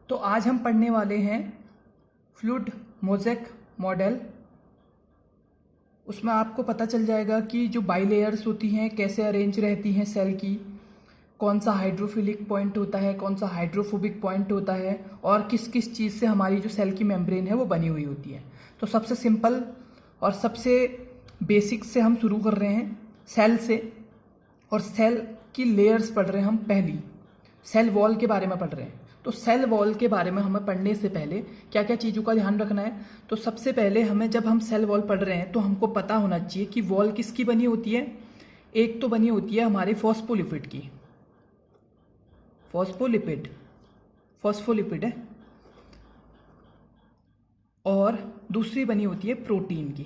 तो आज हम पढ़ने वाले हैं फ्लूइड मोज़ेक मॉडल। उसमें आपको पता चल जाएगा कि जो बाइलेयर्स होती हैं कैसे अरेंज रहती हैं सेल की, कौन सा हाइड्रोफिलिक पॉइंट होता है, कौन सा हाइड्रोफोबिक पॉइंट होता है और किस किस चीज़ से हमारी जो सेल की मेम्ब्रेन है वो बनी हुई होती है। तो सबसे सिंपल और सबसे बेसिक से हम शुरू कर रहे हैं, सेल से। और सेल की लेयर्स पढ़ रहे हैं हम। पहली सेल वॉल के बारे में पढ़ रहे हैं। तो सेल वॉल के बारे में हमें पढ़ने से पहले क्या क्या चीज़ों का ध्यान रखना है। तो सबसे पहले हमें, जब हम सेल वॉल पढ़ रहे हैं तो हमको पता होना चाहिए कि वॉल किसकी बनी होती है। एक तो बनी होती है हमारे फॉस्फोलिपिड की, फॉस्फोलिपिड है, और दूसरी बनी होती है प्रोटीन की।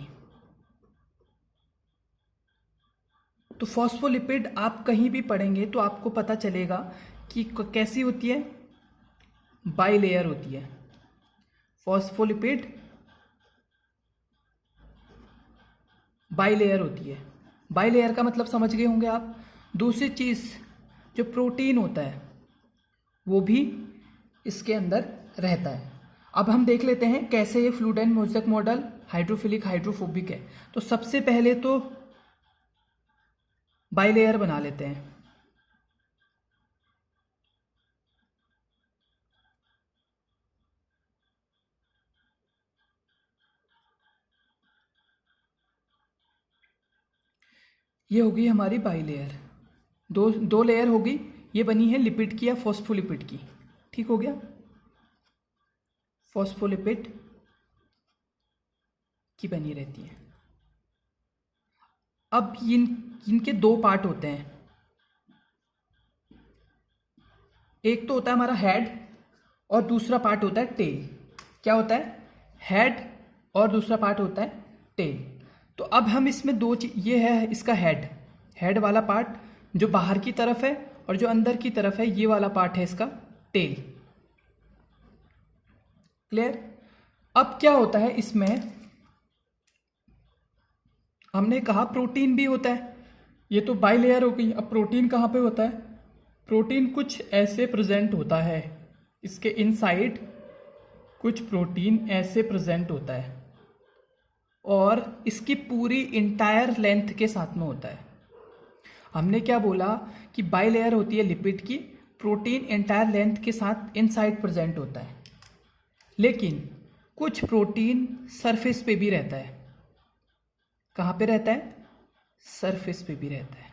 तो फॉस्फोलिपिड आप कहीं भी पढ़ेंगे तो आपको पता चलेगा कि कैसी होती है, बाइलेयर होती है। फॉस्फोलिपिड बाइलेयर होती है। बाइलेयर का मतलब समझ गए होंगे आप। दूसरी चीज़, जो प्रोटीन होता है वो भी इसके अंदर रहता है। अब हम देख लेते हैं कैसे ये fluid and mosaic model hydrophilic hydrophobic है। तो सबसे पहले तो बाइलेयर बना लेते हैं। ये होगी हमारी बाइलेयर। दो दो लेयर होगी। ये बनी है लिपिड की या फॉस्फोलिपिड की। ठीक हो गया, फॉस्फोलिपिड की बनी रहती है। अब इनके दो पार्ट होते हैं। एक तो होता है हमारा हेड और दूसरा पार्ट होता है टेल। क्या होता है, हेड और दूसरा पार्ट होता है टेल। तो अब हम इसमें दो चीज, ये है इसका हेड वाला पार्ट जो बाहर की तरफ है, और जो अंदर की तरफ है ये वाला पार्ट है इसका टेल। क्लियर। अब क्या होता है इसमें, हमने कहा प्रोटीन भी होता है। ये तो बाइलेयर हो गई। अब प्रोटीन कहाँ पे होता है, प्रोटीन कुछ ऐसे प्रेजेंट होता है इसके इनसाइड। कुछ प्रोटीन ऐसे प्रेजेंट होता है और इसकी पूरी इंटायर लेंथ के साथ में होता है। हमने क्या बोला कि बाइलेयर होती है लिपिड की, प्रोटीन इंटायर लेंथ के साथ इनसाइड प्रेजेंट होता है। लेकिन कुछ प्रोटीन सरफेस पे भी रहता है। कहाँ पे रहता है, सरफेस पे भी रहता है।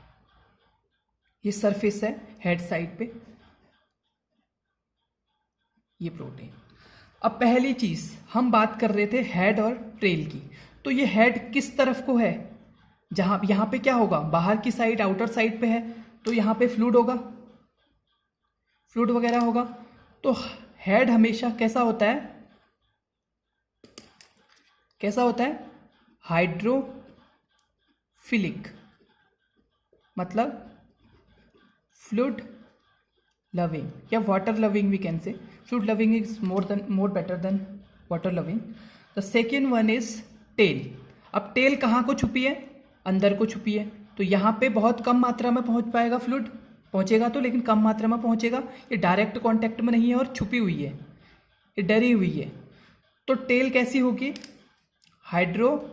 ये सरफेस है हेड साइड पे, ये प्रोटीन। अब पहली चीज हम बात कर रहे थे हेड और टेल की। तो ये हेड किस तरफ को है, जहां यहां पे क्या होगा, बाहर की साइड आउटर साइड पे है, तो यहां पे फ्लूइड होगा, फ्लूइड वगैरह होगा। तो हेड हमेशा कैसा होता है, कैसा होता है, हाइड्रोफिलिक, मतलब फ्लूइड लविंग या water loving we can say. Fluid loving is more better than water loving. The second one is tail. अब टेल कहाँ को छुपी है, अंदर को छुपी है। तो यहाँ पे बहुत कम मात्रा में पहुँच पाएगा फ्लूइड, पहुँचेगा तो लेकिन कम मात्रा में पहुँचेगा। ये डायरेक्ट कांटेक्ट में नहीं है और छुपी हुई है, ये डरी हुई है। तो टेल कैसी होगी, हाइड्रोफोबिक।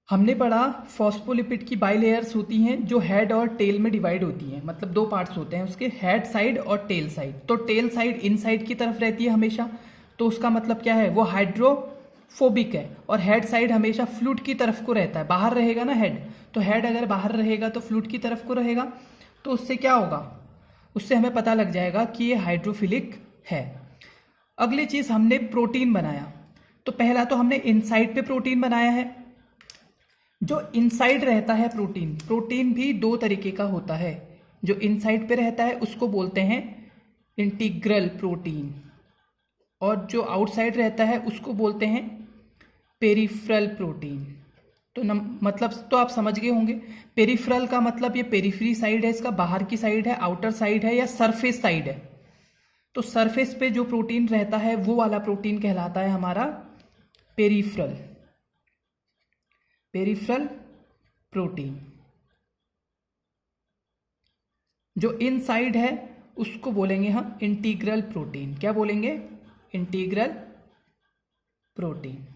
हमने पढ़ा फॉस्फोलिपिड की बाइलेयर्स होती हैं जो हेड और टेल में डिवाइड होती हैं। मतलब दो पार्ट्स होते हैं उसके, हेड साइड और टेल साइड। तो टेल साइड इनसाइड की तरफ रहती है हमेशा, तो उसका मतलब क्या है, वो हाइड्रोफोबिक है। और हेड साइड हमेशा फ्लूइड की तरफ को रहता है, बाहर रहेगा ना हेड। तो हेड अगर बाहर रहेगा तो फ्लूइड की तरफ को रहेगा। तो उससे क्या होगा, उससे हमें पता लग जाएगा कि ये हाइड्रोफिलिक है। अगली चीज, हमने प्रोटीन बनाया। तो पहला तो हमने इनसाइड पे प्रोटीन बनाया है। जो इनसाइड रहता है प्रोटीन, प्रोटीन भी दो तरीके का होता है। जो इनसाइड पे रहता है उसको बोलते हैं इंटीग्रल प्रोटीन, और जो आउटसाइड रहता है उसको बोलते हैं पेरिफेरल प्रोटीन। तो मतलब तो आप समझ गए होंगे। पेरिफेरल का मतलब ये पेरिफेरी साइड है, इसका बाहर की साइड है, आउटर साइड है या सरफेस साइड है। तो सरफेस पे जो प्रोटीन रहता है वो वाला प्रोटीन कहलाता है हमारा पेरिफेरल, पेरिफेरल प्रोटीन। जो इनसाइड है उसको बोलेंगे हम इंटीग्रल प्रोटीन। क्या बोलेंगे? Integral protein.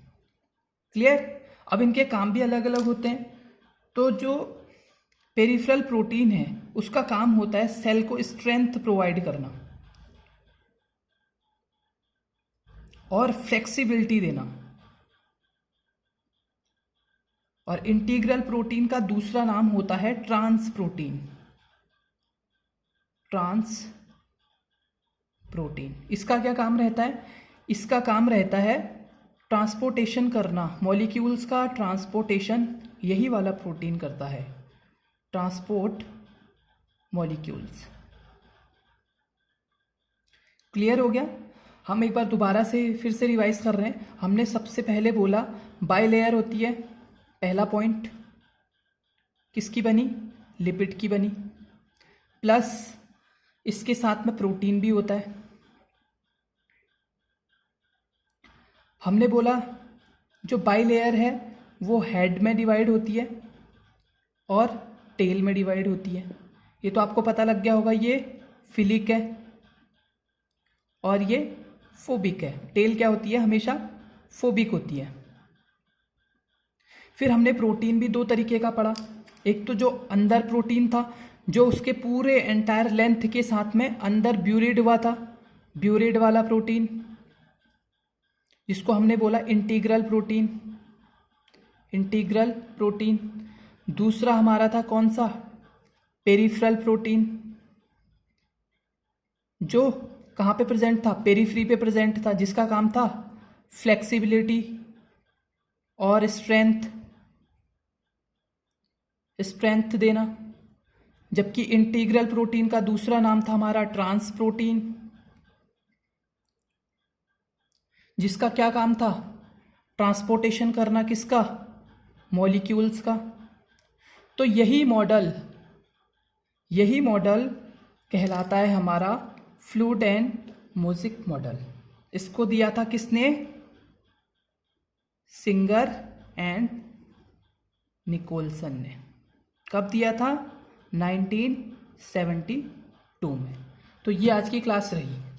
क्लियर? अब इनके काम भी अलग अलग होते हैं। तो जो पेरिफेरल प्रोटीन है उसका काम होता है सेल को स्ट्रेंथ प्रोवाइड करना और फ्लेक्सिबिलिटी देना। और इंटीग्रल प्रोटीन का दूसरा नाम होता है ट्रांस प्रोटीन। ट्रांस प्रोटीन, इसका क्या काम रहता है? इसका काम रहता है ट्रांसपोर्टेशन करना, मॉलिक्यूल्स का ट्रांसपोर्टेशन यही वाला प्रोटीन करता है, ट्रांसपोर्ट मॉलिक्यूल्स। क्लियर हो गया? हम एक बार दोबारा से फिर से रिवाइज कर रहे हैं। हमने सबसे पहले बोला बाइलेयर होती है, पहला पॉइंट किसकी बनी? लिपिड की बनी, प्लस इसके साथ में प्रोटीन भी होता है। हमने बोला जो बाइलेयर है वो हेड में डिवाइड होती है और टेल में डिवाइड होती है। ये तो आपको पता लग गया होगा, ये फिलिक है और ये फोबिक है। टेल क्या होती है? हमेशा फोबिक होती है। फिर हमने प्रोटीन भी दो तरीके का पढ़ा। एक तो जो अंदर प्रोटीन था, जो उसके पूरे एंटायर लेंथ के साथ में अंदर ब्यूरिड हुआ था, ब्यूरिड वाला प्रोटीन, जिसको हमने बोला इंटीग्रल प्रोटीन। Integral protein. दूसरा हमारा था कौन सा? पेरिफेरल प्रोटीन, जो कहाँ पे प्रेजेंट था? पेरिफ्री पे प्रेजेंट था, जिसका काम था फ्लेक्सिबिलिटी और स्ट्रेंथ देना। जबकि इंटीग्रल प्रोटीन का दूसरा नाम था हमारा ट्रांस प्रोटीन, जिसका क्या काम था? ट्रांसपोर्टेशन करना, किसका? मॉलिक्यूल्स का। तो यही मॉडल कहलाता है हमारा फ्लूइड एंड मोज़ेक मॉडल। इसको दिया था किसने? सिंगर एंड निकोलसन ने। कब दिया था? 1972 में। तो ये आज की क्लास रही।